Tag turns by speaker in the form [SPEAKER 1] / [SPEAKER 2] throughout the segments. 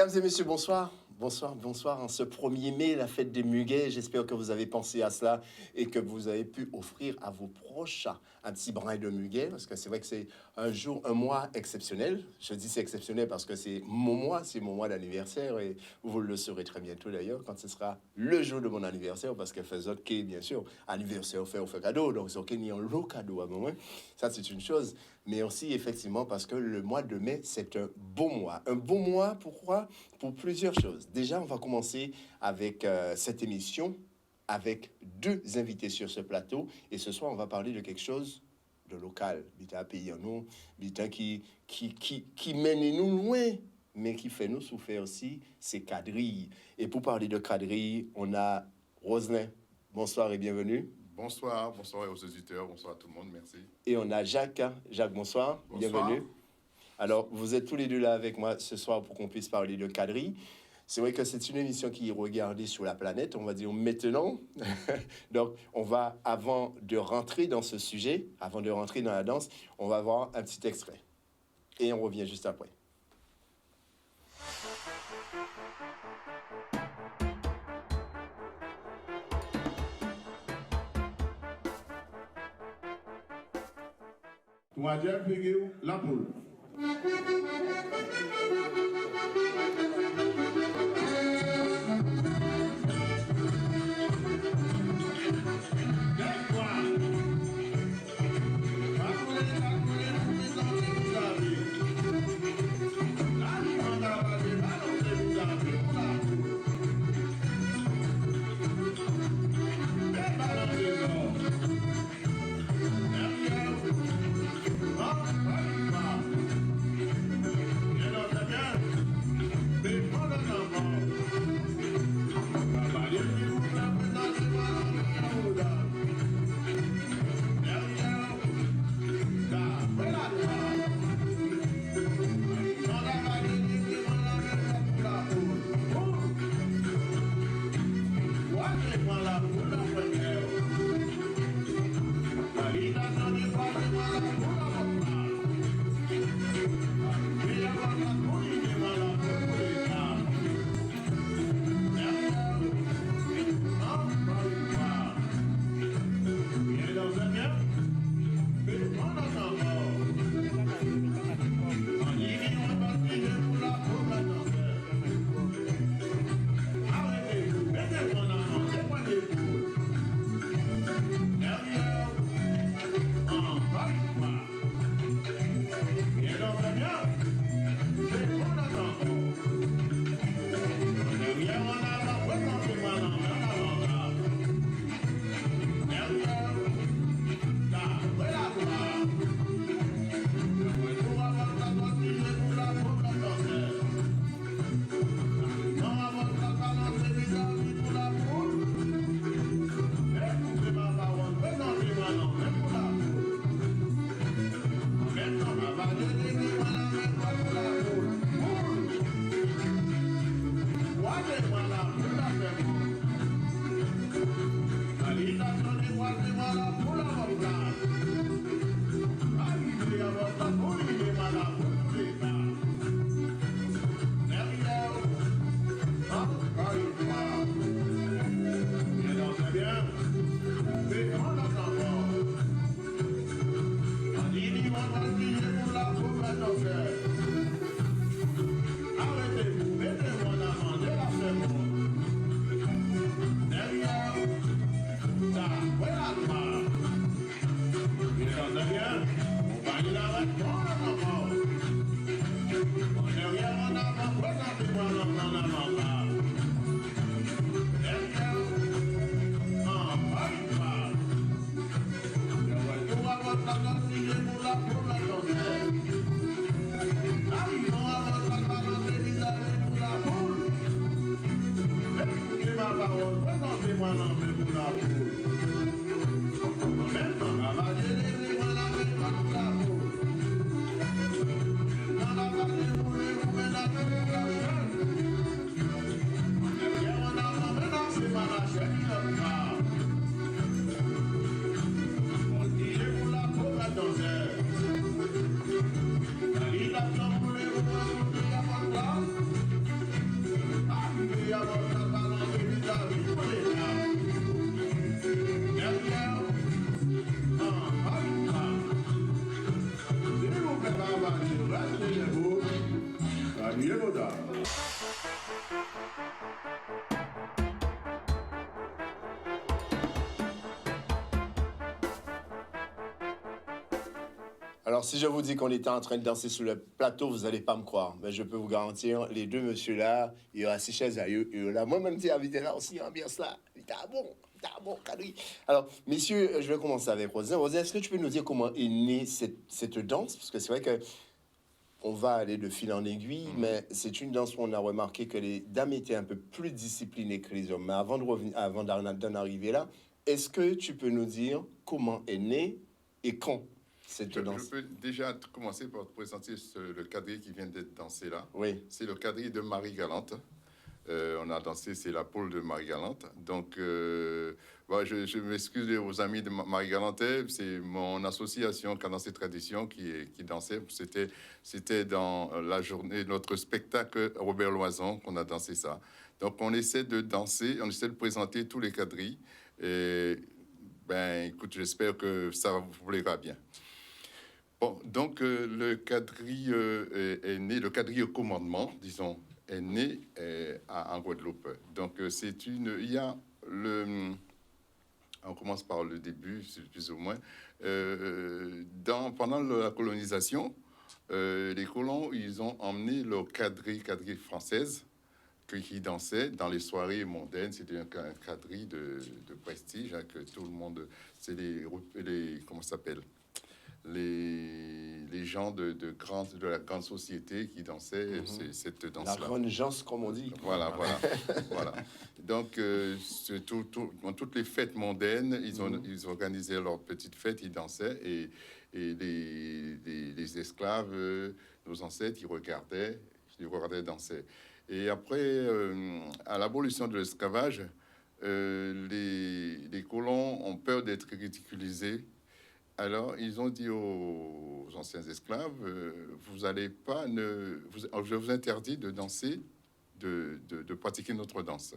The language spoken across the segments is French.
[SPEAKER 1] Mesdames et messieurs, bonsoir. Bonsoir. En ce 1er mai, la fête des muguets. J'espère que vous avez pensé à cela et que vous avez pu offrir à vos proches un petit brin de muguet. Parce que c'est vrai que c'est un mois exceptionnel. Je dis c'est exceptionnel parce que c'est mon mois d'anniversaire. Et vous le saurez très bientôt d'ailleurs, quand ce sera le jour de mon anniversaire. Parce que fait autres qui, bien sûr, anniversaire, on fait cadeau. Donc, c'est ok, il y a un lot cadeau à moi. Ça, c'est une chose. Mais aussi, effectivement, parce que le mois de mai, c'est un beau mois. Un beau mois, pourquoi? Pour plusieurs choses. Déjà, on va commencer avec cette émission, avec 2 invités sur ce plateau. Et ce soir, on va parler de quelque chose de local. Bita pays en nous, bita qui mène nous loin, mais qui fait nous souffrir aussi, c'est quadrille. Et pour parler de quadrille, on a Roselin. Bonsoir et bienvenue.
[SPEAKER 2] Bonsoir aux auditeurs, bonsoir à tout le monde, merci.
[SPEAKER 1] Et on a Jacques. Jacques, bonsoir. Bienvenue. Alors, vous êtes tous les deux là avec moi ce soir pour qu'on puisse parler de quadrille. C'est vrai que c'est une émission qui est regardée sur la planète, on va dire maintenant. Donc, on va, avant de rentrer dans ce sujet, avant de rentrer dans la danse, on va voir un petit extrait. Et on revient juste après.
[SPEAKER 3] On va dire payer la poule.
[SPEAKER 1] Alors, si je vous dis qu'on était en train de danser sur le plateau, vous n'allez pas me croire. Mais je peux vous garantir, les deux messieurs-là, ils ont assis chez eux. Et là, moi-même, tu invité là aussi, ambiance là. Il était bon, Kadri. Alors, messieurs, je vais commencer avec Rosin. Rosin, est-ce que tu peux nous dire comment est née cette danse? Parce que c'est vrai que on va aller de fil en aiguille, mais c'est une danse où on a remarqué que les dames étaient un peu plus disciplinées que les hommes. Mais avant de revenir, avant d'en arriver là, est-ce que tu peux nous dire comment est née et quand cette
[SPEAKER 2] Je
[SPEAKER 1] danse?
[SPEAKER 2] peux déjà commencer par te présenter le quadrille qui vient d'être dansé là.
[SPEAKER 1] Oui.
[SPEAKER 2] C'est le quadrille de Marie Galante. On a dansé, c'est la pôle de Marie Galante. Donc, je m'excuse aux amis de Marie Galante. C'est mon association Cadence et Tradition qui dansait. C'était dans la journée, notre spectacle Robert Loison qu'on a dansé ça. Donc, on essaie de danser, on essaie de présenter tous les quadrilles. Et, écoute, j'espère que ça vous plaira bien. Bon, donc le quadrille est né, le quadrille au commandement, disons, est né en Guadeloupe. Donc il y a on commence par le début, plus ou moins. Pendant la colonisation, les colons, ils ont emmené leur quadrille française qui dansait dans les soirées mondaines. C'était un quadrille de prestige, hein, que tout le monde, c'est comment ça s'appelle? Les gens de la grande société qui dansaient cette danse-là.
[SPEAKER 1] La grande gens, comme on dit.
[SPEAKER 2] Voilà. Donc, dans toutes les fêtes mondaines, ils organisaient leurs petites fêtes, ils dansaient, et les esclaves, nos ancêtres, ils regardaient danser. Et après, à l'abolition de l'esclavage, les colons ont peur d'être ridiculisés. Alors, ils ont dit aux anciens esclaves, vous allez pas, je vous interdis de danser, de pratiquer notre danse.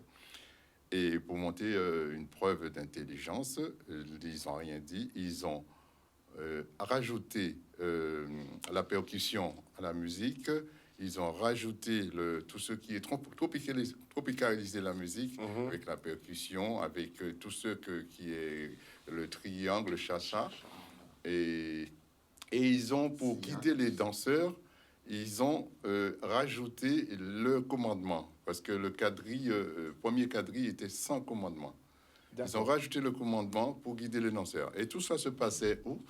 [SPEAKER 2] Et pour monter une preuve d'intelligence, ils n'ont rien dit. Ils ont rajouté la percussion à la musique. Ils ont rajouté tout ce qui est tropicalisé la musique, avec la percussion, avec tout ce qui est le triangle, le cha-cha. Et ils ont, pour guider les danseurs, ils ont rajouté le commandement, parce que le premier quadrille était sans commandement. Ils ont rajouté le commandement pour guider les danseurs. Et tout ça se passait où?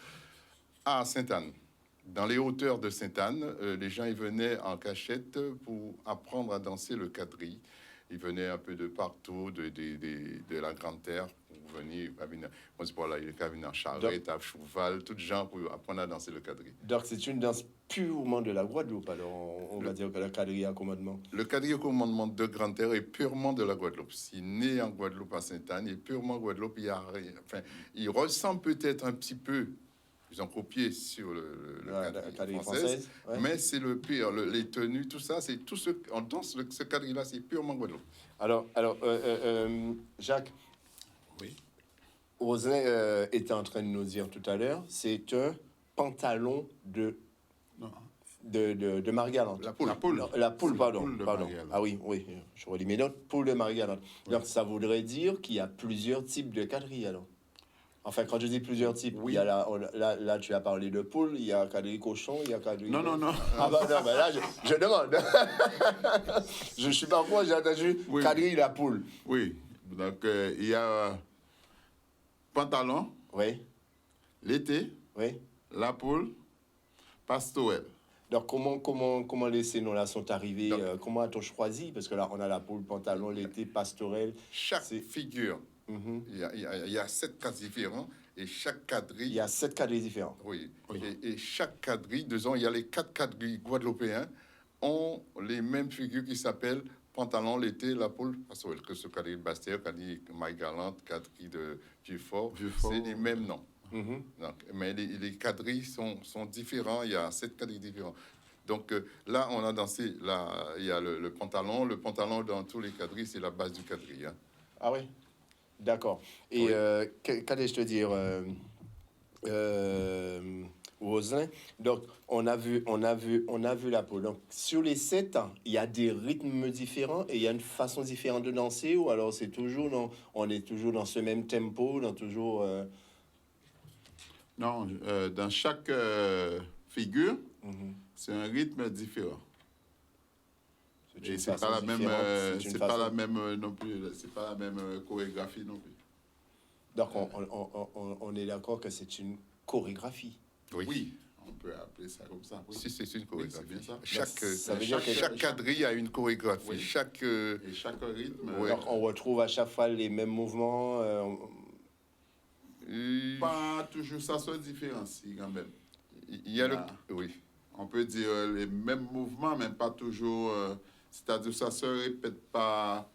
[SPEAKER 2] À Sainte-Anne. Dans les hauteurs de Sainte-Anne, les gens ils venaient en cachette pour apprendre à danser le quadrille. Ils venaient un peu de partout, de la Grande Terre, pour venir, on se parle là, il y a en charrette, à cheval, tout gens pour apprendre à danser le quadrille.
[SPEAKER 1] Donc c'est une danse purement de la Guadeloupe, alors on va dire que le quadrille à commandement.
[SPEAKER 2] Le quadrille à commandement de Grande Terre est purement de la Guadeloupe. S'il est né en Guadeloupe à Sainte-Anne, il est purement Guadeloupe. Il y a rien, enfin, il ressemble peut-être un petit peu. Ils ont copié sur le quadrille français, ouais. Mais c'est le pire, les tenues, tout ça, c'est tout ce on danse ce quadrille-là, c'est purement Guadeloupe.
[SPEAKER 1] Alors, Jacques.
[SPEAKER 2] Oui.
[SPEAKER 1] Rosin était en train de nous dire tout à l'heure, c'est un pantalon de Marie-Galante.
[SPEAKER 2] La poule.
[SPEAKER 1] La poule, pardon.
[SPEAKER 2] Marie-Galante.
[SPEAKER 1] Ah oui, je relis mes notes. Poule de Marie-Galante. Oui. Donc, ça voudrait dire qu'il y a plusieurs types de quadrilles, alors. Enfin, quand je dis plusieurs types, oui. Il y a là, tu as parlé de poule, il y a quadrille cochon, il y a quadrille...
[SPEAKER 3] Non.
[SPEAKER 1] Ah bah non, là, je demande. Je suis parfois, j'ai entendu quadrille la poule.
[SPEAKER 3] Oui, donc il y a pantalon,
[SPEAKER 1] oui.
[SPEAKER 3] L'été,
[SPEAKER 1] oui.
[SPEAKER 3] La poule, Pastorelle.
[SPEAKER 1] Donc, comment ces noms-là sont arrivés? Comment a-t-on choisi? Parce que là, on a la poule, pantalon, l'été, pastorelle.
[SPEAKER 2] Chaque figure, il y a 7 cas différents et chaque quadrille...
[SPEAKER 1] Il y a 7 quadrilles différents.
[SPEAKER 2] Oui. Et chaque quadrille, disons, il y a les 4 quadrilles guadeloupéens ont les mêmes figures qui s'appellent pantalon, l'été, la poule, pastorelle. Que ce quadrille de Bastère, quadrille Marie-Galante, quadrille de Vieux-Fort, c'est les mêmes noms. Donc, mais les quadrilles sont différents, il y a 7 quadrilles différents. Donc là, on a dansé, il y a le pantalon dans tous les quadrilles, c'est la base du quadrille. Hein.
[SPEAKER 1] Ah oui, d'accord. Et
[SPEAKER 2] Oui.
[SPEAKER 1] qu'allais-je te dire, Roselin? Donc, on a vu la pole. Donc, sur les 7, il y a des rythmes différents et il y a une façon différente de danser, ou alors c'est toujours on est toujours dans ce même tempo, dans toujours.
[SPEAKER 3] Non, dans chaque figure,
[SPEAKER 1] Mhm.
[SPEAKER 3] c'est un rythme différent.
[SPEAKER 1] C'est
[SPEAKER 3] Et
[SPEAKER 1] une
[SPEAKER 3] c'est pas
[SPEAKER 1] façon
[SPEAKER 3] la même,
[SPEAKER 1] différente. C'est une
[SPEAKER 3] c'est pas la
[SPEAKER 1] façon.
[SPEAKER 3] même non plus, c'est pas la même chorégraphie non plus.
[SPEAKER 1] Donc, on est d'accord que c'est une chorégraphie.
[SPEAKER 2] Oui.
[SPEAKER 3] Oui, on peut appeler ça comme ça. Oui.
[SPEAKER 2] Si c'est une
[SPEAKER 3] Oui, c'est
[SPEAKER 2] chorégraphie.
[SPEAKER 3] bien ça.
[SPEAKER 1] Ça veut dire que
[SPEAKER 2] Chaque quadrille a une chorégraphie.
[SPEAKER 3] Oui.
[SPEAKER 2] Chaque.
[SPEAKER 3] Et chaque rythme,
[SPEAKER 2] Ouais.
[SPEAKER 1] donc, on retrouve à chaque fois les mêmes mouvements.
[SPEAKER 3] pas toujours, ça se différencie quand même.
[SPEAKER 2] Il y a
[SPEAKER 3] Ah.
[SPEAKER 2] Oui.
[SPEAKER 3] On peut dire les mêmes mouvements, mais pas toujours. C'est-à-dire ça se répète pas,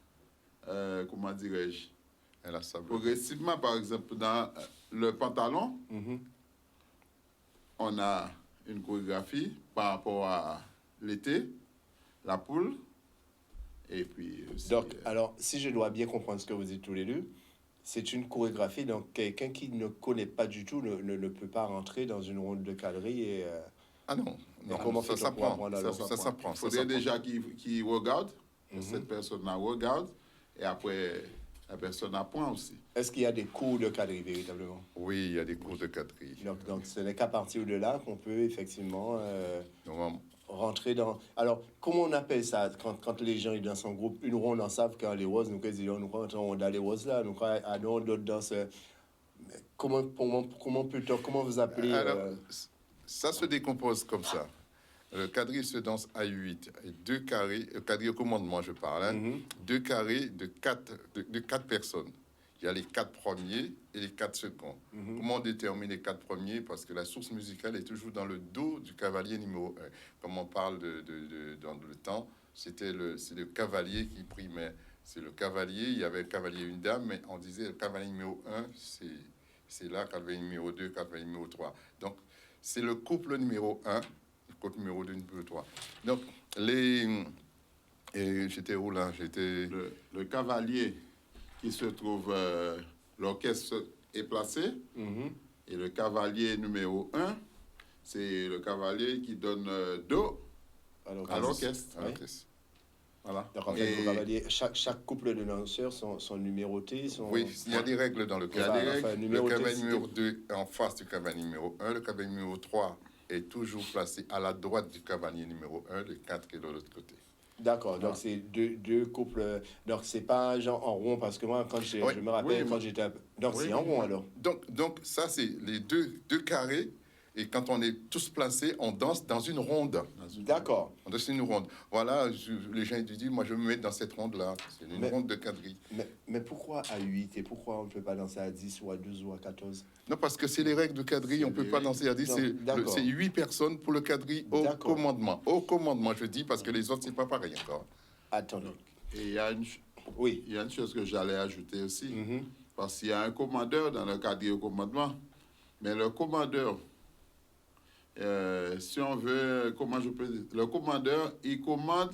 [SPEAKER 3] comment dirais-je,
[SPEAKER 2] Elle a sablé.
[SPEAKER 3] progressivement. Par exemple, dans le pantalon,
[SPEAKER 1] Mhm.
[SPEAKER 3] on a une chorégraphie par rapport à l'été, la poule, et puis aussi,
[SPEAKER 1] Donc, alors, si je dois bien comprendre ce que vous dites tous les deux, c'est une chorégraphie. Donc, quelqu'un qui ne connaît pas du tout ne peut pas rentrer dans une ronde de calerie. Et,
[SPEAKER 2] Ah non, non,
[SPEAKER 1] comment
[SPEAKER 2] ça
[SPEAKER 1] fait-on pour
[SPEAKER 2] s'apprend.
[SPEAKER 1] apprendre alors?
[SPEAKER 2] Ça s'apprend.
[SPEAKER 3] il faudrait déjà qu'il regarde, que
[SPEAKER 1] Mhm.
[SPEAKER 3] cette personne-là regarde, et après, la personne apprend aussi.
[SPEAKER 1] Est-ce qu'il y a des cours de quadrille véritablement?
[SPEAKER 2] Oui, il y a des cours de quadrille.
[SPEAKER 1] Donc, ce n'est qu'à partir de là qu'on peut effectivement
[SPEAKER 2] Normalement,
[SPEAKER 1] rentrer dans. Alors, comment on appelle ça quand les gens ils dansent en groupe? Une ronde en savent quand les roses, nous disons, nous rentrons dans les roses là, nous à d'autres danses. Comment vous appelez
[SPEAKER 2] alors, ça se décompose comme ça. Le quadrille se danse à 8. Et deux carrés, le quadrille au commandement, je parle, hein,
[SPEAKER 1] Mhm.
[SPEAKER 2] deux carrés de 4 personnes. Il y a les 4 premiers et les 4 seconds.
[SPEAKER 1] Mhm.
[SPEAKER 2] Comment on détermine les 4 premiers? Parce que la source musicale est toujours dans le dos du cavalier numéro 1. Comme on parle dans le temps, c'est le cavalier qui primait. C'est le cavalier, il y avait un cavalier et une dame, mais on disait le cavalier numéro 1, c'est là, cavalier numéro 2, cavalier numéro 3. Donc, c'est le couple numéro 1, le couple numéro 2, numéro 3. Donc, j'étais où là?
[SPEAKER 3] Le cavalier qui se trouve, l'orchestre est placé,
[SPEAKER 1] Mhm.
[SPEAKER 3] et le cavalier numéro 1, c'est le cavalier qui donne dos
[SPEAKER 1] Alors,
[SPEAKER 3] à l'orchestre.
[SPEAKER 2] Ah,
[SPEAKER 1] oui.
[SPEAKER 2] ok.
[SPEAKER 3] Voilà.
[SPEAKER 1] Donc, en fait,
[SPEAKER 3] Et
[SPEAKER 1] vos cavaliers, chaque couple de danseurs sont numérotés.
[SPEAKER 2] Oui, il y a des règles dans le
[SPEAKER 3] Il y a
[SPEAKER 2] cavalier.
[SPEAKER 3] des règles.
[SPEAKER 1] Enfin,
[SPEAKER 2] Le
[SPEAKER 1] numérotés,
[SPEAKER 2] cavalier
[SPEAKER 1] c'est-
[SPEAKER 2] numéro 2 est en face du cavalier numéro 1. Le cavalier numéro 3 est toujours placé à la droite du cavalier numéro 1. Le 4 est de l'autre côté.
[SPEAKER 1] D'accord, donc
[SPEAKER 3] Ah.
[SPEAKER 1] c'est deux couples. Donc, c'est pas genre en rond, parce que moi,
[SPEAKER 2] Oui,
[SPEAKER 1] je me rappelle
[SPEAKER 3] oui,
[SPEAKER 1] quand j'étais. Donc,
[SPEAKER 3] oui,
[SPEAKER 1] c'est en
[SPEAKER 3] oui,
[SPEAKER 1] rond
[SPEAKER 3] oui.
[SPEAKER 1] alors.
[SPEAKER 2] Donc ça, c'est les deux carrés. Et quand on est tous placés, on danse dans une ronde.
[SPEAKER 1] D'accord.
[SPEAKER 2] On danse une ronde. Voilà, les gens ils disent, moi je veux me mettre dans cette ronde-là. C'est une
[SPEAKER 1] Mais-
[SPEAKER 2] ronde de quadrille.
[SPEAKER 1] Mais pourquoi à 8 et pourquoi on ne peut pas danser à 10 ou à 12 ou à 14?
[SPEAKER 2] Non, parce que c'est les règles de quadrille. On ne peut
[SPEAKER 3] les
[SPEAKER 2] pas
[SPEAKER 3] règles.
[SPEAKER 2] danser à 10.
[SPEAKER 1] D'accord.
[SPEAKER 2] C'est 8 personnes pour le quadrille au
[SPEAKER 1] D'accord.
[SPEAKER 2] commandement. Au commandement, je dis, parce que les autres, c'est pas pareil encore.
[SPEAKER 1] Attendez.
[SPEAKER 3] Et il y a
[SPEAKER 1] Oui.
[SPEAKER 3] une chose que j'allais ajouter aussi,
[SPEAKER 1] Mhm.
[SPEAKER 3] parce qu'il y a un commandeur dans le quadrille au commandement, mais le commandeur, si on veut, comment je peux dire, le commandeur, il commande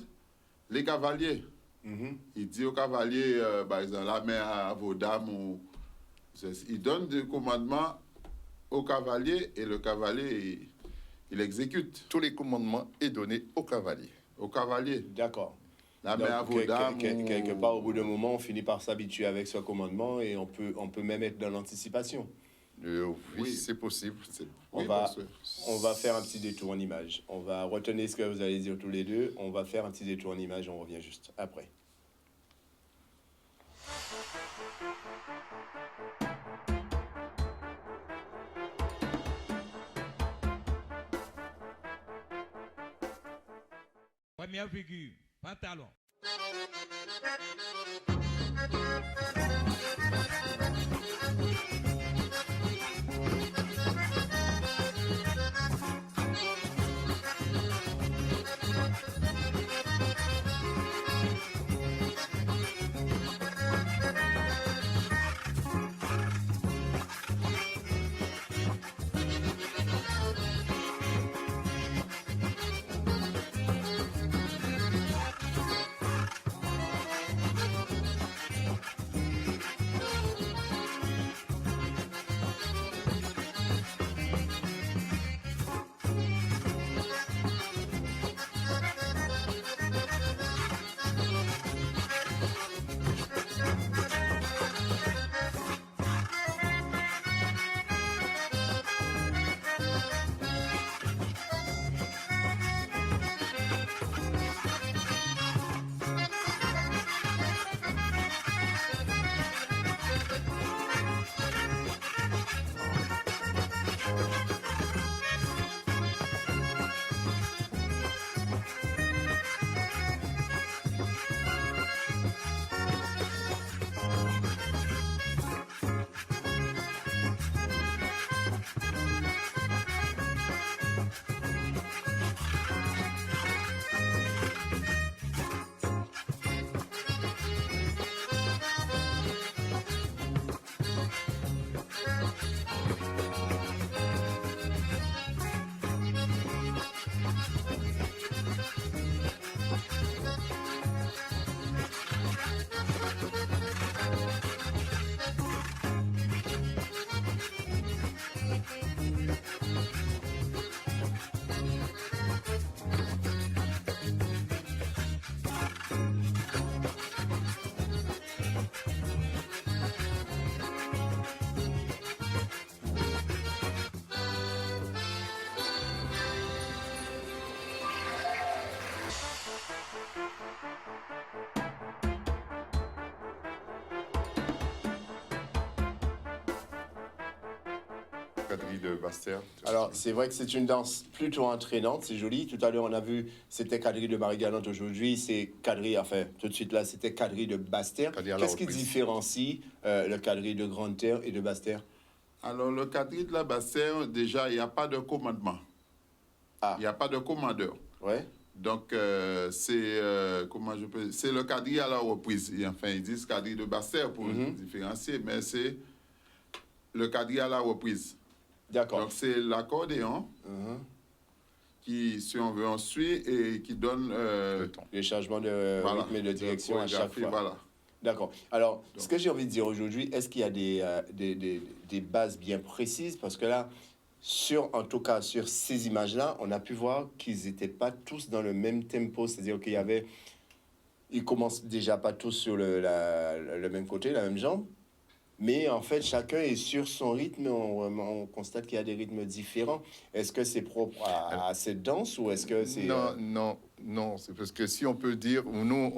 [SPEAKER 3] les cavaliers.
[SPEAKER 1] Mhm.
[SPEAKER 3] Il dit aux cavaliers, par exemple, la main à vos dames, ou il donne des commandements au cavalier, et le cavalier, il exécute
[SPEAKER 2] Tous les commandements est donné au cavalier.
[SPEAKER 3] au cavalier.
[SPEAKER 1] D'accord.
[SPEAKER 3] La
[SPEAKER 1] Donc,
[SPEAKER 3] main à vos dames.
[SPEAKER 1] quelque part, au bout d'un moment, on finit par s'habituer avec ce commandement et on peut même être dans l'anticipation.
[SPEAKER 2] Oui,
[SPEAKER 3] Oui.
[SPEAKER 2] c'est possible.
[SPEAKER 1] On va faire un petit détour en image. On va retenir ce que vous allez dire tous les deux. On va faire un petit détour en image. On revient juste après.
[SPEAKER 4] Première figure, pantalon.
[SPEAKER 2] quadrille de Basse-Terre.
[SPEAKER 1] Alors, c'est vrai que c'est une danse plutôt entraînante, c'est joli. Tout à l'heure, on a vu, c'était quadrille de Marie-Galante. Aujourd'hui, c'est quadrille, enfin, tout de suite là, c'était quadrille de Basse-Terre.
[SPEAKER 2] Quadrille à la
[SPEAKER 1] Qu'est-ce qui
[SPEAKER 2] reprise.
[SPEAKER 1] différencie le quadrille de Grande-Terre et de Basse-Terre?
[SPEAKER 3] Alors, le quadrille de la Basse-Terre, déjà, il n'y a pas de commandement.
[SPEAKER 1] Ah.
[SPEAKER 3] Il n'y a pas de commandeur.
[SPEAKER 1] Ouais.
[SPEAKER 3] Donc, c'est c'est le quadrille à la reprise. Et enfin, ils disent quadrille de Basse-Terre pour différencier, mais c'est le quadrille à la reprise.
[SPEAKER 1] D'accord.
[SPEAKER 3] Donc, c'est l'accordéon qui, si on veut, on suit et qui donne
[SPEAKER 2] Le temps.
[SPEAKER 1] Les changements de
[SPEAKER 3] voilà,
[SPEAKER 1] rythme et de direction à chaque
[SPEAKER 3] chorégraphie,
[SPEAKER 1] fois.
[SPEAKER 3] Voilà.
[SPEAKER 1] D'accord. Alors, ce que j'ai envie de dire aujourd'hui, est-ce qu'il y a des bases bien précises? Parce que là, en tout cas, sur ces images-là, on a pu voir qu'ils n'étaient pas tous dans le même tempo. C'est-à-dire qu'il y avait... Ils commencent déjà pas tous sur le même côté, la même jambe. Mais en fait, chacun est sur son rythme. On constate qu'il y a des rythmes différents. Est-ce que c'est propre à cette danse ou est-ce que c'est...
[SPEAKER 2] Non, c'est parce que si on peut dire, nous,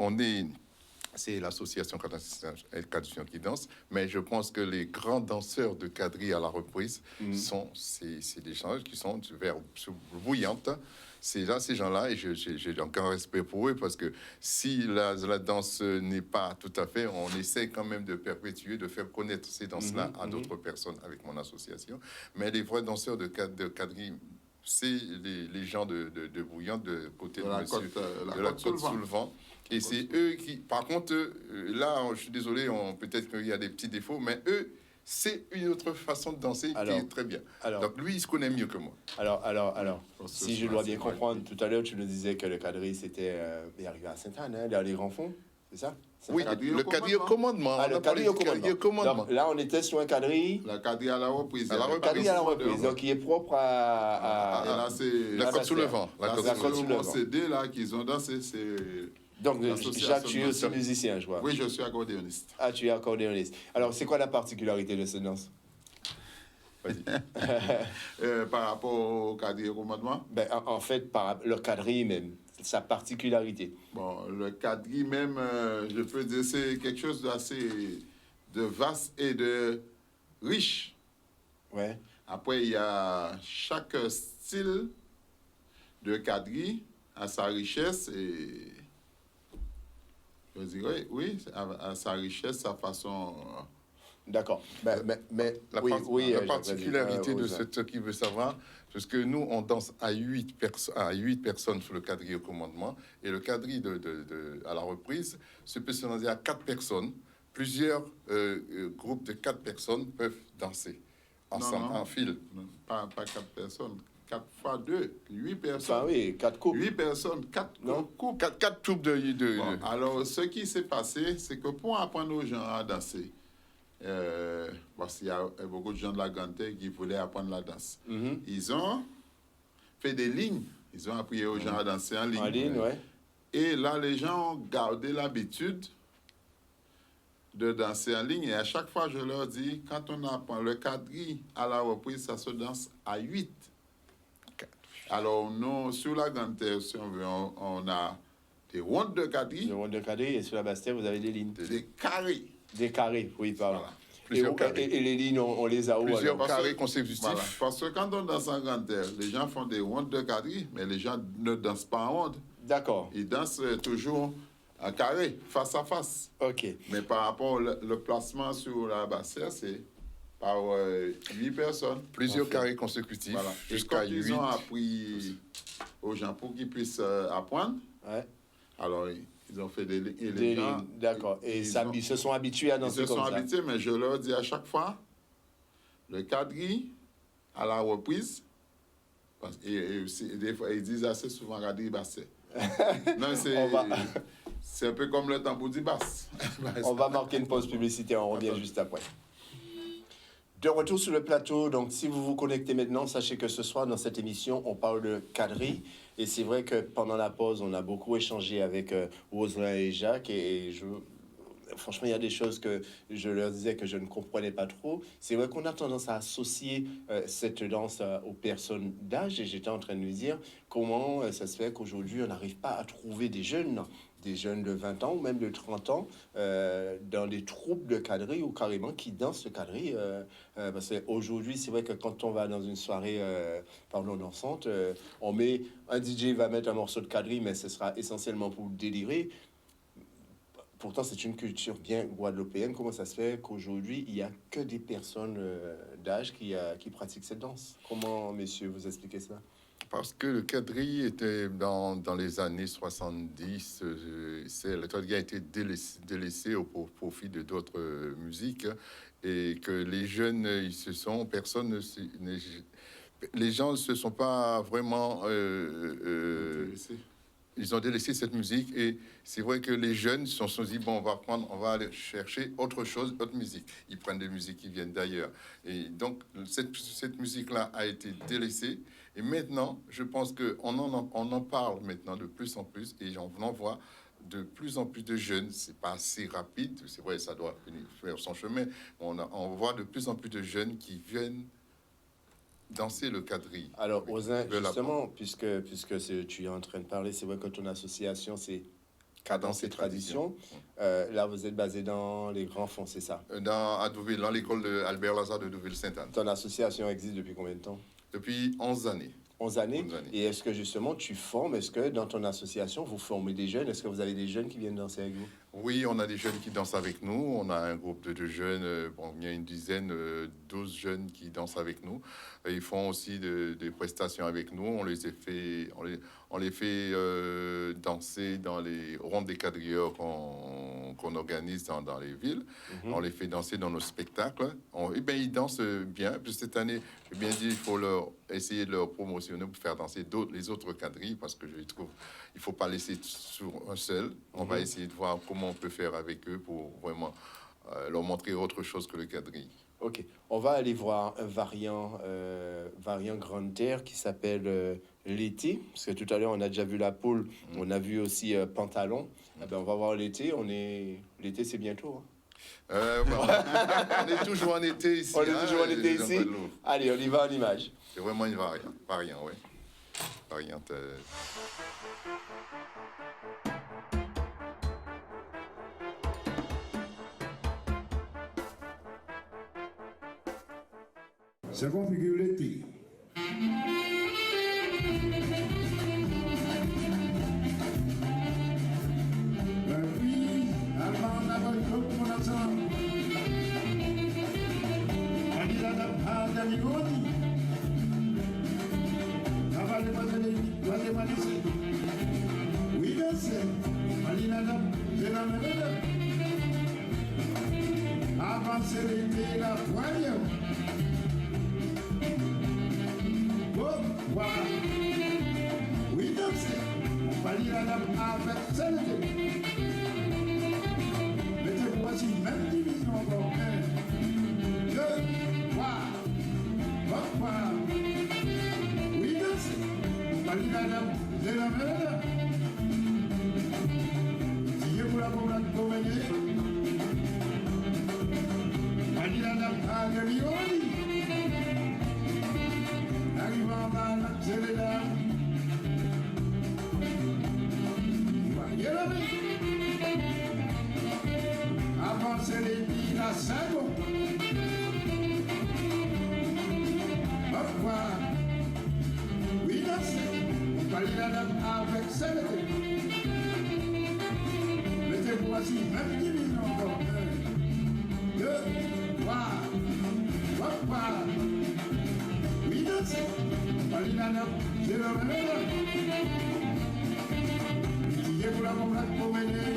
[SPEAKER 2] c'est l'association Cadration qui danse, mais je pense que les grands danseurs de quadrille à la reprise c'est des gens qui sont vers bouillantes. C'est là, ces gens-là, et j'ai encore un respect pour eux, parce que si la danse n'est pas tout à fait, on essaie quand même de perpétuer, de faire connaître ces danses-là à d'autres personnes avec mon association. Mais les vrais danseurs de quadrille, c'est les gens de Bouillante, de côté de monsieur, de la côte sous le vent. Et c'est eux qui, par contre, là, je suis désolé, peut-être qu'il y a des petits défauts, mais eux, c'est une autre façon de danser qui est très bien. Donc lui, il se connaît mieux que moi.
[SPEAKER 1] Alors, si je dois bien comprendre, tout à l'heure, tu nous disais que le quadrille, c'était arrivé à Sainte-Anne, hein, dans les grands fonds, c'est ça?
[SPEAKER 2] Oui, le quadrille au commandement.
[SPEAKER 1] Ah, le quadrille au commandement. Donc, là, on était sur un quadrille...
[SPEAKER 3] Le quadrille à la reprise.
[SPEAKER 1] Quadrille à la reprise, donc qui est propre à...
[SPEAKER 3] Et là, c'est...
[SPEAKER 2] La côte sous le vent.
[SPEAKER 3] La côte sous le vent. CD, là, qu'ils ont dansé, c'est...
[SPEAKER 1] Donc, Jacques, tu es aussi musicien, je vois.
[SPEAKER 3] Oui, je suis accordéoniste.
[SPEAKER 1] Ah, tu es accordéoniste. Alors, c'est quoi la particularité de cette danse?
[SPEAKER 3] Par rapport au quadrille au commandement?
[SPEAKER 1] En fait, par le quadrille même, sa particularité.
[SPEAKER 3] Bon, le quadrille même, je peux dire, c'est quelque chose d'assez de vaste et de riche.
[SPEAKER 1] Ouais.
[SPEAKER 3] Après, il y a chaque style de quadrille a sa richesse et... Je dirais, oui, à sa richesse, sa façon...
[SPEAKER 1] D'accord. Mais
[SPEAKER 2] la particularité de ce qui veut savoir, parce que nous, on danse à 8 personnes sur le quadrille au commandement, et le quadrille à la reprise se personnalise à 4 personnes. Plusieurs groupes de 4 personnes peuvent danser ensemble, en file.
[SPEAKER 3] Non, pas 4 personnes. 4 fois 2, 8 personnes.
[SPEAKER 1] Ah oui, 4 couples.
[SPEAKER 3] 8 personnes, 4 couples.
[SPEAKER 2] 4 couples de...
[SPEAKER 3] Bon, alors, ce qui s'est passé, c'est que pour apprendre aux gens à danser, parce qu'il y a beaucoup de gens de la Grande-Terre qui voulaient apprendre la danse. Ils ont fait des lignes. Ils ont appris aux gens à danser en ligne.
[SPEAKER 1] En ligne, ouais.
[SPEAKER 3] Et là, les gens ont gardé l'habitude de danser en ligne. Et à chaque fois, je leur dis, quand on apprend le quadrille à la reprise, ça se danse à 8. Alors, nous, sur la Grande-Terre, si on veut, on a des rondes de quadrille.
[SPEAKER 1] Des rondes de quadrille, et sur la Basse-Terre, vous avez des lignes.
[SPEAKER 3] Des carrés.
[SPEAKER 1] Des carrés, oui, pardon.
[SPEAKER 3] Voilà.
[SPEAKER 2] Plusieurs carrés.
[SPEAKER 1] Et les lignes, on les a où?
[SPEAKER 2] Plusieurs
[SPEAKER 1] alors?
[SPEAKER 2] carrés consécutifs.
[SPEAKER 3] Voilà. Parce que quand on danse en Grande-Terre, les gens font des rondes de quadrille, mais les gens ne dansent pas en ronde.
[SPEAKER 1] D'accord.
[SPEAKER 3] Ils dansent toujours en carré, face à face.
[SPEAKER 1] OK.
[SPEAKER 3] Mais par rapport au placement sur la Basse-Terre, c'est par 8 personnes.
[SPEAKER 2] Plusieurs carrés consécutifs,
[SPEAKER 3] Voilà.
[SPEAKER 2] jusqu'à 8.
[SPEAKER 3] Ils ont appris aux gens pour qu'ils puissent apprendre.
[SPEAKER 1] Ouais.
[SPEAKER 3] Alors, ils ont fait des lignes. Et
[SPEAKER 1] Des
[SPEAKER 3] les gens,
[SPEAKER 1] lignes, d'accord. Et ils se sont habitués à
[SPEAKER 3] ils
[SPEAKER 1] danser
[SPEAKER 3] se
[SPEAKER 1] comme
[SPEAKER 3] sont
[SPEAKER 1] ça.
[SPEAKER 3] habitués, mais je leur dis à chaque fois, le quadrille à la reprise, et aussi, des fois, ils disent assez souvent quadrille basse. Non, c'est un peu comme le tambour du basse.
[SPEAKER 1] On va marquer une pause publicitaire, on revient juste après. De retour sur le plateau, donc si vous vous connectez maintenant, sachez que ce soir dans cette émission, on parle de quadrille. Et c'est vrai que pendant la pause, on a beaucoup échangé avec Roselyn et Jacques. Et franchement, il y a des choses que je leur disais que je ne comprenais pas trop. C'est vrai qu'on a tendance à associer cette danse aux personnes d'âge. Et j'étais en train de lui dire comment ça se fait qu'aujourd'hui, on n'arrive pas à trouver des jeunes des jeunes de 20 ans ou même de 30 ans dans des troupes de quadrilles ou carrément qui dansent le quadrille. Parce qu'aujourd'hui, c'est vrai que quand on va dans une soirée, parlons dansante, on met, un DJ va mettre un morceau de quadrille, mais ce sera essentiellement pour délirer. Pourtant, c'est une culture bien guadeloupéenne. Comment ça se fait qu'aujourd'hui, il n'y a que des personnes d'âge qui pratiquent cette danse? Comment, messieurs, vous expliquez ça?
[SPEAKER 2] Parce que le quadrille était dans les années 70, le quadrille a été délaissé au profit de d'autres musiques, et que les jeunes, les gens ne se sont pas vraiment ils ont délaissé cette musique, et c'est vrai que les jeunes se sont dit, bon, on va aller chercher autre chose, autre musique. Ils prennent des musiques qui viennent d'ailleurs. Et donc, cette musique-là a été délaissée. Et maintenant, je pense qu'on en parle maintenant de plus en plus, et on en voit de plus en plus de jeunes. C'est pas assez rapide, c'est vrai, ça doit faire son chemin. On voit de plus en plus de jeunes qui viennent danser le quadrille.
[SPEAKER 1] Alors, Osin, justement, puisque tu es en train de parler, c'est vrai que ton association, c'est Cadence et Tradition. Là, vous êtes basé dans les Grands Fonds, c'est ça?
[SPEAKER 2] À Deauville, dans l'école d'Albert Lazare de Deauville-Sainte-Anne.
[SPEAKER 1] Ton association existe depuis combien de temps?
[SPEAKER 2] Depuis 11 années.
[SPEAKER 1] 11 années. Et est-ce que justement tu formes, est-ce que dans ton association, vous formez des jeunes? Est-ce que vous avez des jeunes qui viennent danser avec vous?
[SPEAKER 2] Oui, on a des jeunes qui dansent avec nous. On a un groupe de jeunes, il y a une dizaine, 12 jeunes qui dansent avec nous. Et ils font aussi des prestations avec nous. On les fait danser dans les rondes des quadrilleurs qu'on organise dans les villes. On les fait danser dans nos spectacles. Ils dansent bien. Puis cette année, j'ai bien dit, il faut essayer de leur promotionner pour faire danser les autres quadrilles, parce que je trouve il ne faut pas laisser sur un seul. On va essayer de voir comment on peut faire avec eux pour vraiment leur montrer autre chose que le quadrille.
[SPEAKER 1] Ok, on va aller voir un variant Grande Terre qui s'appelle l'été, parce que tout à l'heure on a déjà vu la poule, on a vu aussi pantalon. On va voir l'été. L'été, c'est bientôt.
[SPEAKER 2] On est toujours en été ici.
[SPEAKER 1] On est toujours en été ici. Allez, on y va en image.
[SPEAKER 2] C'est vraiment une variante, oui. Variante.
[SPEAKER 5] Second figure l'été. Avancer l'été, la voyelle. Oui, danser. On va lire la dame avec celle mettez voici même division encore. 1, 2, 3, 4. Oui, danser. On va lire la dame de la mer. Tirez pour la promenade promenée. On va lire la dame à Gamioni. C'est les dames. Avancer les billes à 5 ans. Pourquoi? Oui, danser. On va aller la dame avec celle. Mettez-vous assis, même division encore. 1, 2, 3. Pourquoi? Oui, danser. Palinana, c'est la même. Si vous la promenade promenée,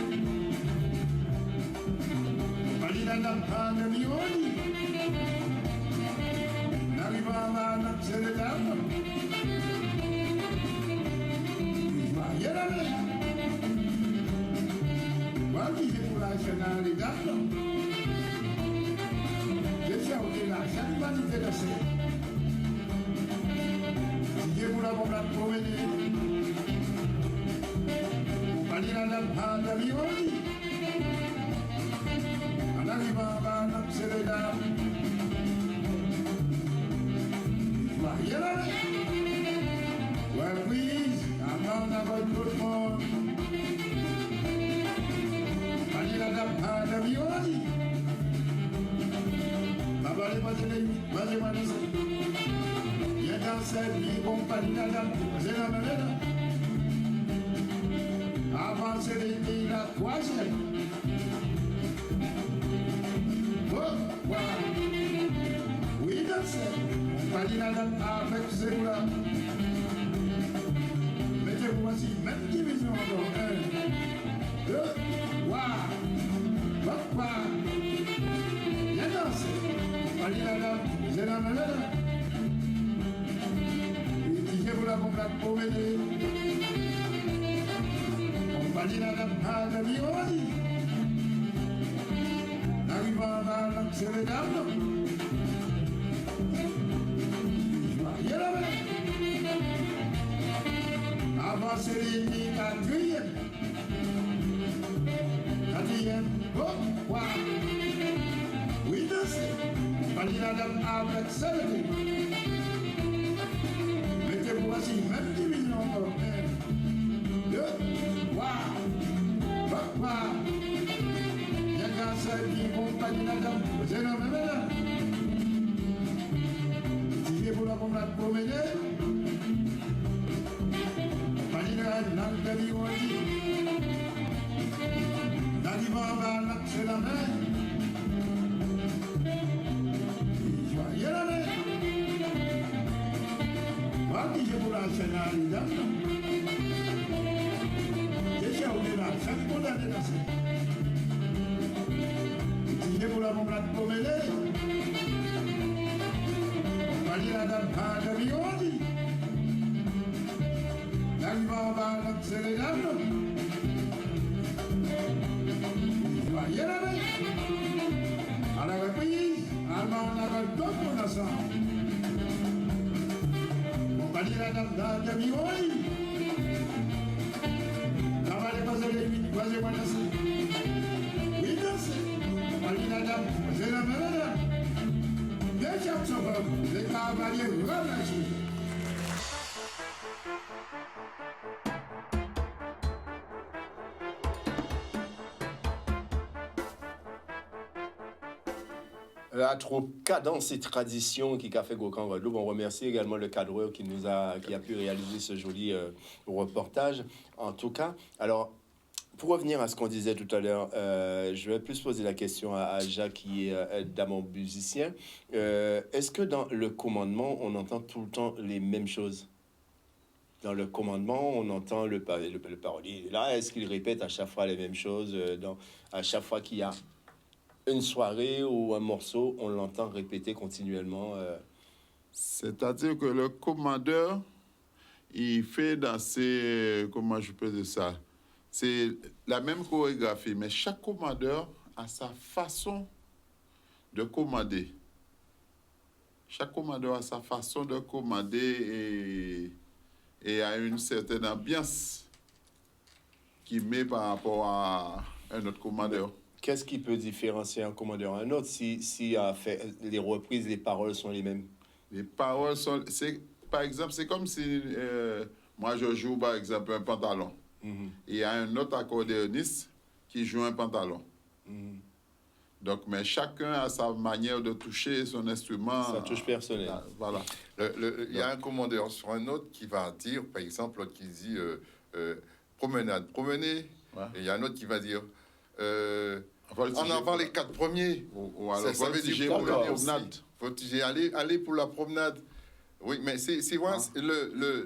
[SPEAKER 5] Palinana, pas de mioni. N'arrive à ma c'est les dames. Il y a la même. Moi, qui est pour la chaîne les dames. J'ai cherché la chaîne vanité de ces. Vous la promenade promenée. Palinana, pas de mioni. En arrivant à ma c'est les dames. Il y a la même. Well, please, I'm not about good morning. Allez, vas-y, viens danser, viens compagnie, la dame, c'est la même. Avant, c'est la troisième. Oh, voilà. Oui, danser, compagnie, la dame, avec ces là. Mettez-vous ainsi, même division encore. 1, 2, 3, 4, viens danser. Compagnie, la dame, c'est la même. Vous la complète pour m'aider. Compagnie la dame à la vie, on dit. N'arrivant à lancer les dames. Joyeux la main. Avancez les lignes, quatrième, oh, quoi. Oui, dansez. Compagnie la dame avec celle-ci. Voici même division encore. 1, 2, 3, 4. Viens danser, viens compagnie la dame. C'est la même. Tirez-vous la comme la promenade. Compagnie la langue de l'Ivoire. N'arrivant à bas, c'est la même. Joyeux la main. Qui je vous l'enseigne à l'idée. Déjà, on est là, chaque fois d'année danser. Si je vous la montre pour m'aider, on va dire à la dame, à la vie, on dit. L'arrivant va lancer les dames. Voyez la main. À la reprise, allemand, on a le dos pour l'instant. Allez la dame dans la vie, oui. Là, allez passer les 8, croisez-moi danser. Oui, danser. Allez la dame, c'est la même. Les gens sont comme les cavaliers relâchés.
[SPEAKER 1] La trop cadence et tradition qui a fait Gokan Guadeloupe. On remercie également le cadreur qui a pu réaliser ce joli reportage. En tout cas, alors pour revenir à ce qu'on disait tout à l'heure, je vais plus poser la question à Jacques qui est d'amant musicien. Est-ce que dans le commandement, on entend tout le temps les mêmes choses? Dans le commandement, on entend le parolier. Là, est-ce qu'il répète à chaque fois les mêmes choses à chaque fois qu'il y a une soirée ou un morceau, on l'entend répéter continuellement.
[SPEAKER 3] C'est-à-dire que le commandeur, il fait danser, comment je peux dire ça? C'est la même chorégraphie, mais chaque commandeur a sa façon de commander. Chaque commandeur a sa façon de commander et a une certaine ambiance qu'il met par rapport à un autre commandeur.
[SPEAKER 1] Qu'est-ce qui peut différencier un commandeur à un autre si a fait les reprises, les paroles sont les mêmes?
[SPEAKER 3] Les paroles sont... Par exemple, c'est comme si moi je joue par exemple un pantalon.
[SPEAKER 1] Mm-hmm.
[SPEAKER 3] Et il y a un autre accordéoniste qui joue un pantalon.
[SPEAKER 1] Mm-hmm.
[SPEAKER 3] Donc, mais chacun a sa manière de toucher son instrument.
[SPEAKER 1] Ça touche personnel.
[SPEAKER 3] Voilà.
[SPEAKER 2] Il y a un commandeur sur un autre qui va dire, par exemple, l'autre qui dit promenade, promener.
[SPEAKER 3] Ouais.
[SPEAKER 2] Et il y a un autre qui va dire
[SPEAKER 3] Voltiger.
[SPEAKER 2] en avant les 4 premiers.
[SPEAKER 3] Ou alors,
[SPEAKER 2] Ça veut
[SPEAKER 3] voltiger
[SPEAKER 2] dire
[SPEAKER 3] pour la
[SPEAKER 2] promener aussi.
[SPEAKER 3] promenade.
[SPEAKER 2] Voltiger, aller pour la promenade. Oui, mais c'est vrai,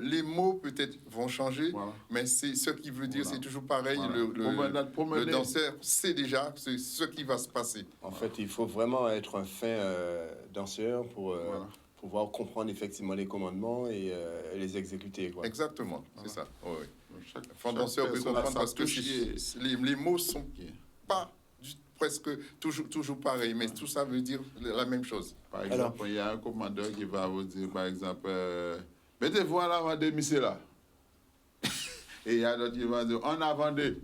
[SPEAKER 2] les mots peut-être vont changer,
[SPEAKER 3] Voilà.
[SPEAKER 2] mais c'est ce qui veut dire,
[SPEAKER 3] Voilà.
[SPEAKER 2] c'est toujours pareil.
[SPEAKER 3] Voilà. Promenade, promener.
[SPEAKER 2] Le danseur sait déjà ce qui va se passer.
[SPEAKER 1] En fait, il faut vraiment être un fin danseur pour pouvoir comprendre effectivement les commandements et les exécuter. Quoi.
[SPEAKER 2] Exactement,
[SPEAKER 3] Voilà.
[SPEAKER 2] c'est ça. Oui, oui.
[SPEAKER 3] Chaque
[SPEAKER 2] Danseur peut
[SPEAKER 3] personne a
[SPEAKER 2] comprendre
[SPEAKER 3] sa
[SPEAKER 2] parce que
[SPEAKER 3] touche.
[SPEAKER 2] les mots sont pas presque toujours pareils, mais tout ça veut dire la même chose.
[SPEAKER 3] Par exemple, il y a un commandeur qui va vous dire, par exemple, mettez-vous en avant de monsieur là. Et il y a d'autres qui vont dire, en avant de.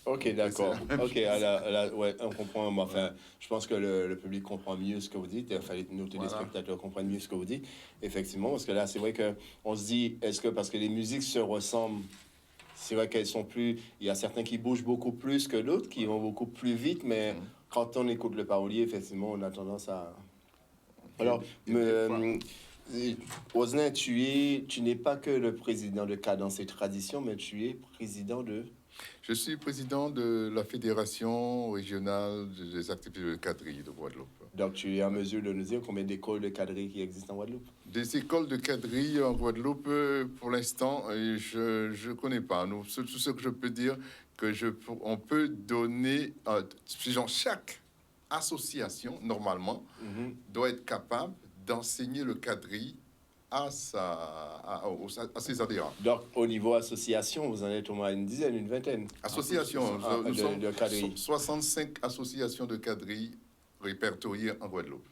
[SPEAKER 1] Ok, d'accord. Ok, ouais, on comprend. Enfin, je pense que le public comprend mieux ce que vous dites. Enfin, nos téléspectateurs comprennent mieux ce que vous dites. Effectivement, parce que là, c'est vrai qu'on se dit, est-ce que parce que les musiques se ressemblent, c'est vrai qu'elles sont plus... Il y a certains qui bougent beaucoup plus que d'autres, qui vont beaucoup plus vite, mais quand on écoute le parolier, effectivement, on a tendance à Alors,
[SPEAKER 3] Et des fois-
[SPEAKER 1] Osnin, tu n'es pas que le président de Cadence et Tradition, mais tu es président de...
[SPEAKER 2] Je suis président de la Fédération régionale des activités de quadrille de Guadeloupe.
[SPEAKER 1] Donc, tu es en mesure de nous dire combien d'écoles de quadrille qui existent en Guadeloupe?
[SPEAKER 2] Des écoles de quadrille en Guadeloupe, pour l'instant, je ne connais pas. Tout ce que je peux dire, on peut donner, chaque association, normalement, doit être capable d'enseigner le quadrille à ses adhérents.
[SPEAKER 1] Donc, au niveau association, vous en êtes au moins une dizaine, une vingtaine.
[SPEAKER 2] Association, nous sommes
[SPEAKER 1] de quadrille.
[SPEAKER 2] 65 associations de quadrille répertoriées en Guadeloupe.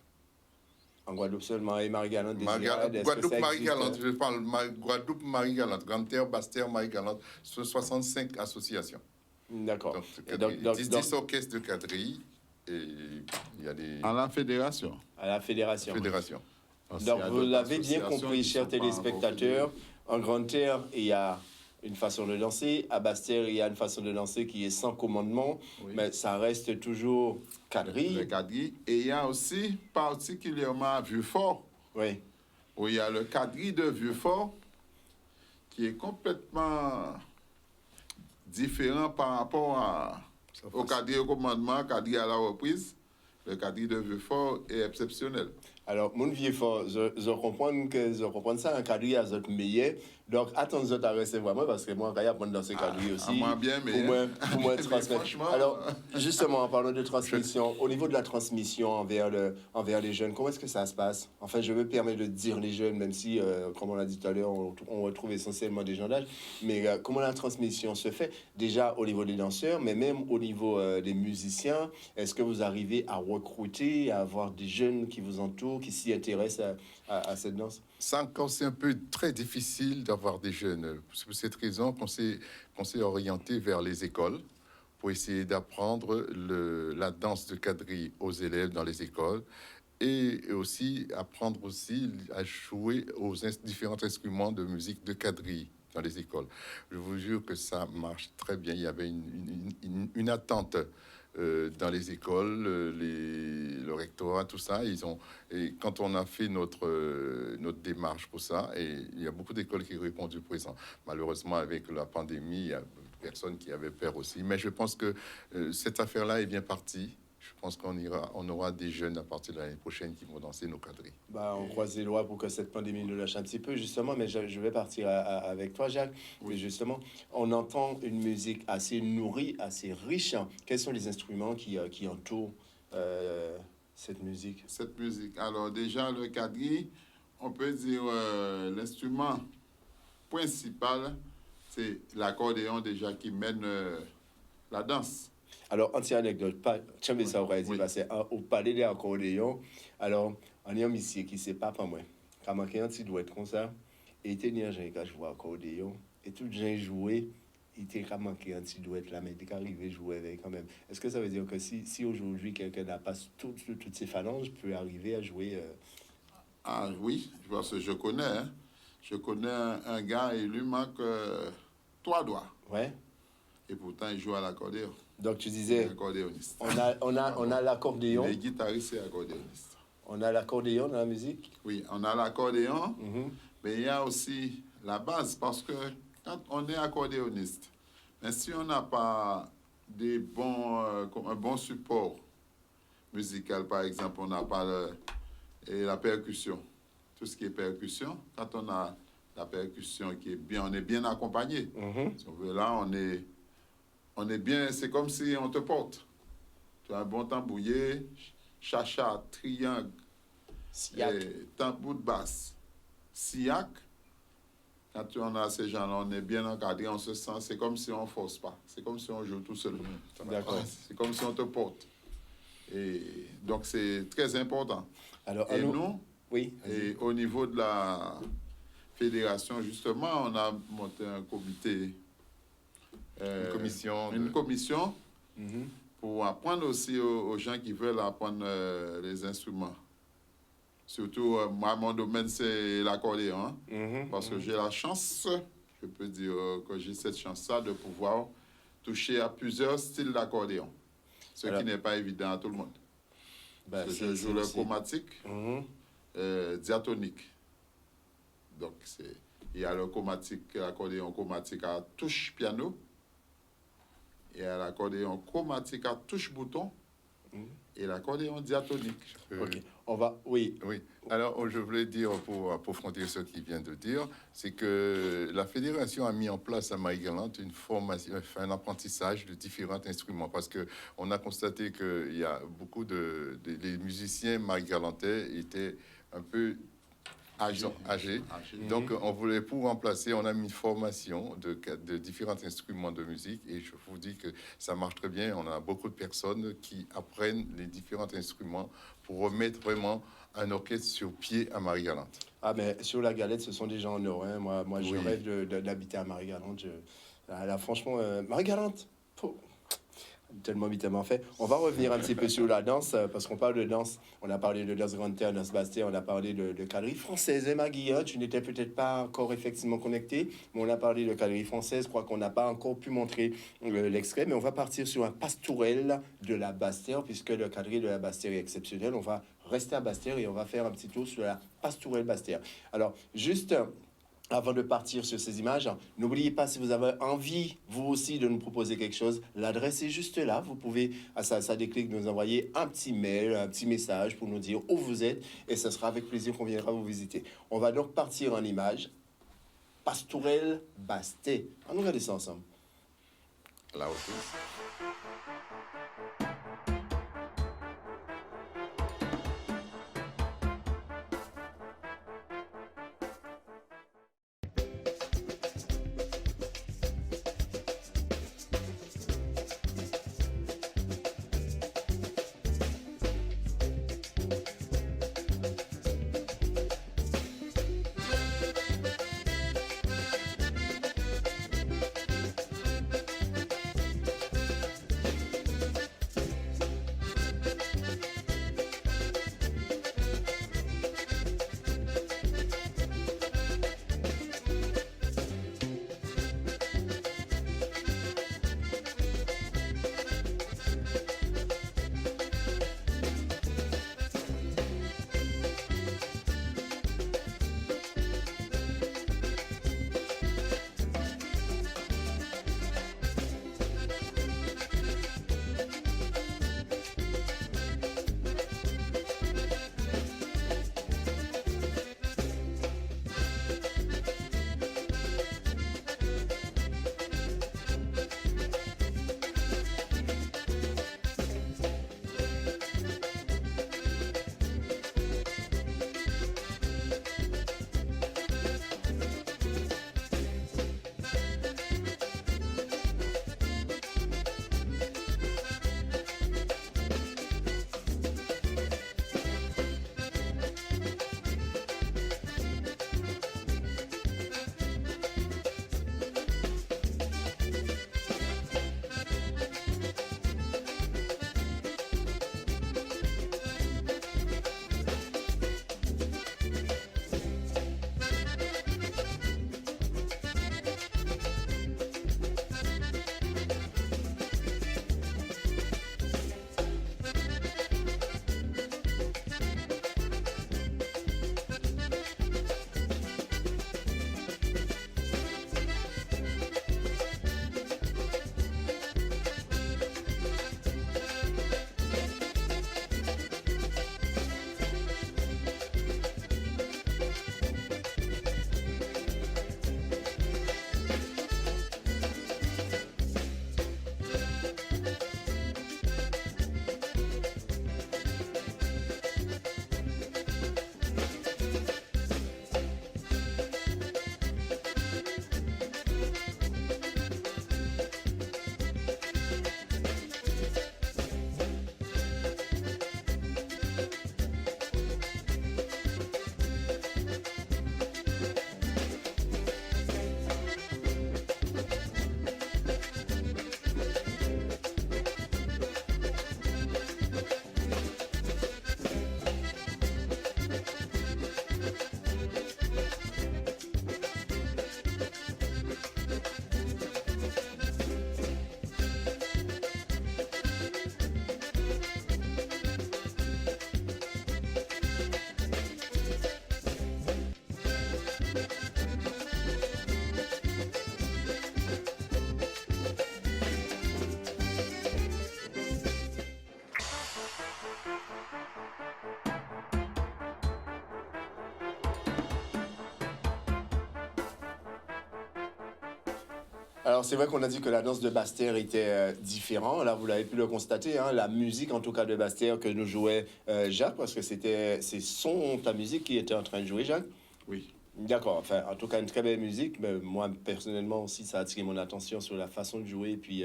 [SPEAKER 1] En Guadeloupe seulement, et Marie-Galante,
[SPEAKER 2] Guadeloupe, Marie-Galante, je parle Guadeloupe, Marie-Galante, Grande-Terre, Basse-Terre, Marie-Galante, ce sont 65 associations.
[SPEAKER 1] D'accord.
[SPEAKER 2] Donc, 10 orchestres de quadrille et il y a des
[SPEAKER 3] À la fédération.
[SPEAKER 1] À la fédération.
[SPEAKER 2] fédérations.
[SPEAKER 1] Donc, vous l'avez bien compris, chers téléspectateurs, en Grande-Terre, il y a une façon de danser. À Basse-Terre, il y a une façon de danser qui est sans commandement,
[SPEAKER 3] Oui.
[SPEAKER 1] mais ça reste toujours
[SPEAKER 3] Le
[SPEAKER 1] quadrille.
[SPEAKER 3] quadrille. Et il y a aussi, particulièrement à Vieux-Fort,
[SPEAKER 1] Oui.
[SPEAKER 3] où il y a le quadrille de Vieux-Fort, qui est complètement différent par rapport au quadrille au commandement, quadrille à la reprise. Le quadrille de Vieux-Fort est exceptionnel.
[SPEAKER 1] Alors, mon vieux fort, je comprends ça, un quadrille à votre meilleur. Donc, attends, à recevoir moi, parce que moi, quand il y a dans ce quadrille aussi,
[SPEAKER 3] moi bien, mais
[SPEAKER 1] pour moi
[SPEAKER 3] mais
[SPEAKER 1] transmettre.
[SPEAKER 3] franchement,
[SPEAKER 1] Alors, justement, en parlant de transmission, au niveau de la transmission envers les jeunes, comment est-ce que ça se passe? Enfin, je me permets de dire les jeunes, même si, comme on l'a dit tout à l'heure, on retrouve essentiellement des gens d'âge, mais comment la transmission se fait? Déjà au niveau des danseurs, mais même au niveau des musiciens, est-ce que vous arrivez à recruter, à avoir des jeunes qui vous entourent, qui s'y intéressent à cette danse?
[SPEAKER 2] Ça encore, c'est un peu très difficile d'avoir des jeunes. C'est pour cette raison qu'on s'est orienté vers les écoles pour essayer d'apprendre la danse de quadrille aux élèves dans les écoles et aussi apprendre aussi à jouer aux différents instruments de musique de quadrille dans les écoles. Je vous jure que ça marche très bien. Il y avait une attente dans les écoles, le rectorat, tout ça. Et quand on a fait notre démarche pour ça, et il y a beaucoup d'écoles qui ont répondu présent. Malheureusement, avec la pandémie, il y a personne qui avait peur aussi. Mais je pense que cette affaire-là est bien partie. Je pense qu'on aura des jeunes à partir de l'année prochaine qui vont danser nos quadrilles.
[SPEAKER 1] Bah, on croise les doigts pour que cette pandémie nous lâche un petit peu, justement, mais je vais partir avec toi, Jacques. Oui. Justement, on entend une musique assez nourrie, assez riche. Quels sont les instruments qui entourent cette musique?
[SPEAKER 3] Cette musique. Alors déjà, le quadrille, on peut dire l'instrument principal, c'est l'accordéon déjà qui mène la danse.
[SPEAKER 1] Alors, entière anecdote, tu me ça aurait dit, parce qu'au palais des accordéons, alors, on est un monsieur qui sait pas moi, quand manqué un petit doit être comme ça, et il était quand je vois accordéon, et tout le gens joué, il était quand manqué un petit doit être là, mais il était arrivé à jouer avec quand même. Est-ce que ça veut dire que si aujourd'hui quelqu'un n'a pas toutes ces phalanges, peut arriver à jouer
[SPEAKER 3] Ah oui, parce que je connais, hein. Je connais un gars et lui manque 3 doigts.
[SPEAKER 1] Ouais.
[SPEAKER 3] Et pourtant, il joue à l'accordéon.
[SPEAKER 1] Donc tu disais,
[SPEAKER 3] accordéoniste.
[SPEAKER 1] on a l'accordéon.
[SPEAKER 3] Les guitaristes et accordéonistes.
[SPEAKER 1] On a l'accordéon dans la musique.
[SPEAKER 3] Oui, on a l'accordéon, mais il y a aussi la base, parce que quand on est accordéoniste, mais si on n'a pas un bon support musical, par exemple, on n'a pas la percussion. Tout ce qui est percussion, quand on a la percussion qui est bien, on est bien accompagné. Si on veut, là, on est bien, c'est comme si on te porte. Tu as un bon tambouillé, chacha, triangle, tambour de basse, siac. Quand on a ces gens-là, on est bien encadré, on se sent, c'est comme si on ne force pas. C'est comme si on joue tout seul.
[SPEAKER 1] D'accord.
[SPEAKER 3] C'est comme si on te porte. Et donc, c'est très important.
[SPEAKER 1] Alors,
[SPEAKER 3] et nous,
[SPEAKER 1] oui,
[SPEAKER 3] et au niveau de la fédération, justement, on a monté un comité. Une commission pour apprendre aussi aux gens qui veulent apprendre les instruments. Surtout, moi, mon domaine, c'est l'accordéon. Parce que j'ai la chance, je peux dire que j'ai cette chance-là de pouvoir toucher à plusieurs styles d'accordéon. Ce qui n'est pas évident à tout le monde.
[SPEAKER 1] Ben,
[SPEAKER 3] je joue le chromatique, diatonique. Donc, il y a l'accordéon chromatique à touche piano, il y a l'accordéon chromatique à touche bouton, et l'accordéon diatonique.
[SPEAKER 1] Ok, on va, oui.
[SPEAKER 2] Oui. Alors, je voulais dire, pour approfondir ce qu'il vient de dire, c'est que la fédération a mis en place à Marie-Galante une formation, enfin, un apprentissage de différents instruments, parce que on a constaté qu'il y a beaucoup les musiciens marie-galantais étaient un peu âgés. Donc, on voulait, pour remplacer, on a mis une formation de différents instruments de musique, et je vous dis que ça marche très bien. On a beaucoup de personnes qui apprennent les différents instruments pour remettre vraiment un orchestre sur pied à Marie-Galante.
[SPEAKER 1] Ah, mais sur la galette, ce sont des gens heureux. Hein. Moi, je
[SPEAKER 2] Oui.
[SPEAKER 1] rêve d'habiter à Marie-Galante. Là, franchement, Marie-Galante, tellement fait. On va revenir un petit peu sur la danse, parce qu'on parle de danse. On a parlé de danse grande terre, danse basse terre, on a parlé de calerie française. Et Maggie, hein, tu n'étais peut-être pas encore effectivement connecté, mais on a parlé de calerie française. Je crois qu'on n'a pas encore pu montrer l'extrait, mais on va partir sur un pastourel de la basse terre, puisque le calerie de la basse terre est exceptionnel. On va rester à basse terre et on va faire un petit tour sur la pastourelle basse terre. Alors, juste avant de partir sur ces images, n'oubliez pas, si vous avez envie, vous aussi, de nous proposer quelque chose, l'adresse est juste là. Vous pouvez, à ça déclic, nous envoyer un petit mail, un petit message pour nous dire où vous êtes, et ce sera avec plaisir qu'on viendra vous visiter. On va donc partir en image. Pastourelle Basté. On nous regarde ça ensemble.
[SPEAKER 2] Là aussi.
[SPEAKER 1] Alors, c'est vrai qu'on a dit que la danse de Basse-Terre était différente. Là, vous l'avez pu le constater, hein, la musique, en tout cas, de Basse-Terre que nous jouait Jacques, parce que ta musique qui était en train de jouer, Jacques.
[SPEAKER 3] Oui.
[SPEAKER 1] D'accord, enfin, en tout cas, une très belle musique. Mais moi, personnellement aussi, ça a attiré mon attention sur la façon de jouer et puis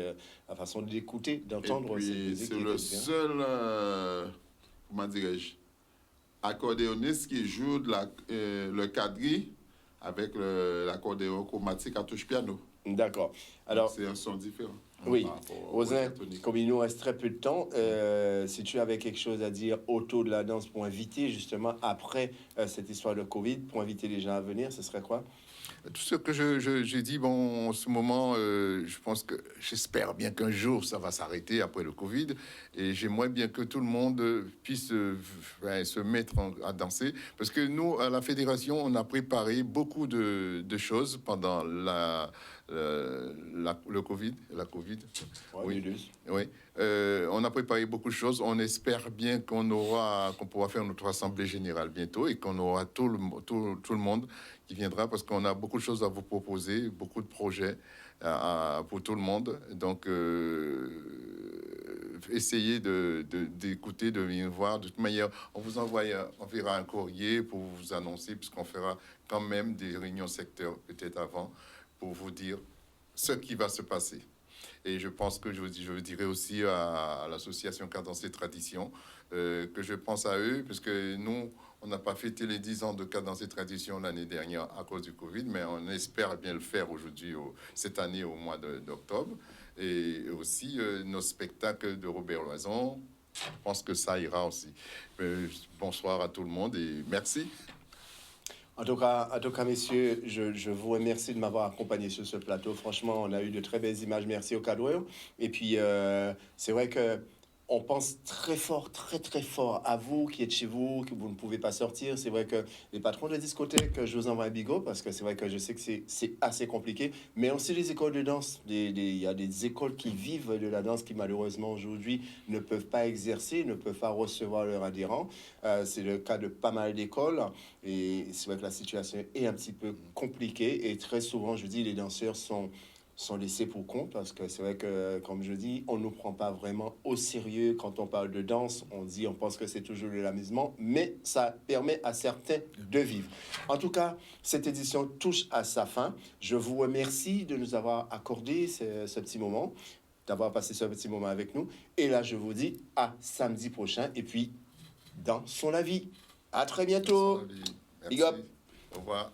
[SPEAKER 1] la façon d'écouter,
[SPEAKER 3] Et
[SPEAKER 1] d'entendre cette
[SPEAKER 3] puis,
[SPEAKER 1] musique.
[SPEAKER 3] c'est
[SPEAKER 1] qui
[SPEAKER 3] le
[SPEAKER 1] était bien.
[SPEAKER 3] seul, comment dirais-je, accordéoniste qui joue le quadrille avec l'accordéon chromatique à touche piano.
[SPEAKER 1] D'accord.
[SPEAKER 3] Alors,
[SPEAKER 1] Alors,
[SPEAKER 3] c'est un son différent.
[SPEAKER 1] oui,
[SPEAKER 3] par rapport au
[SPEAKER 1] Rosin,
[SPEAKER 3] diatonique.
[SPEAKER 1] comme il nous reste très peu de temps, si tu avais quelque chose à dire autour de la danse pour inviter, justement, après cette histoire de Covid, pour inviter les gens à venir, ce serait quoi?
[SPEAKER 2] Tout ce que j'ai dit, bon, en ce moment, je pense que j'espère bien qu'un jour ça va s'arrêter après le Covid, et j'aimerais bien que tout le monde puisse se mettre à danser, parce que nous, à la fédération, on a préparé beaucoup de choses pendant le Covid, la Covid.
[SPEAKER 1] Ouais,
[SPEAKER 2] Oui.
[SPEAKER 1] Lulus.
[SPEAKER 2] Oui, on a préparé beaucoup de choses. On espère bien qu'on pourra faire notre assemblée générale bientôt et qu'on aura tout le monde qui viendra parce qu'on a beaucoup de choses à vous proposer, beaucoup de projets pour tout le monde. Donc, essayez d'écouter, de venir voir. De toute manière, on verra un courrier pour vous annoncer, puisqu'on fera quand même des réunions secteur peut-être avant pour vous dire ce qui va se passer. Et je pense que je dirais aussi à l'association Cadence et Tradition que je pense à eux, parce que nous, on n'a pas fêté les 10 ans de Cadence et Tradition l'année dernière à cause du Covid, mais on espère bien le faire aujourd'hui, cette année, au mois d'octobre. Et aussi nos spectacles de Robert Loison, je pense que ça ira aussi. Bonsoir à tout le monde et merci.
[SPEAKER 1] En tout cas, messieurs, je vous remercie de m'avoir accompagné sur ce plateau. Franchement, on a eu de très belles images. Merci au cadreur. Et puis, c'est vrai que on pense très fort, très très fort à vous qui êtes chez vous, que vous ne pouvez pas sortir. C'est vrai que les patrons de discothèques, je vous envoie un bigot parce que c'est vrai que je sais que c'est assez compliqué. Mais aussi les écoles de danse. Il y a des écoles qui vivent de la danse qui malheureusement aujourd'hui ne peuvent pas exercer, ne peuvent pas recevoir leurs adhérents. C'est le cas de pas mal d'écoles. Et c'est vrai que la situation est un petit peu compliquée. Et très souvent, je dis, les danseurs sont laissés pour compte parce que c'est vrai que, comme je dis, on ne nous prend pas vraiment au sérieux quand on parle de danse. On pense que c'est toujours de l'amusement, mais ça permet à certains de vivre. En tout cas, cette édition touche à sa fin. Je vous remercie de nous avoir accordé ce petit moment, d'avoir passé ce petit moment avec nous. Et là, je vous dis à samedi prochain. Et puis, dans son avis. À très bientôt.
[SPEAKER 2] Merci.
[SPEAKER 1] Big up.
[SPEAKER 2] Au revoir.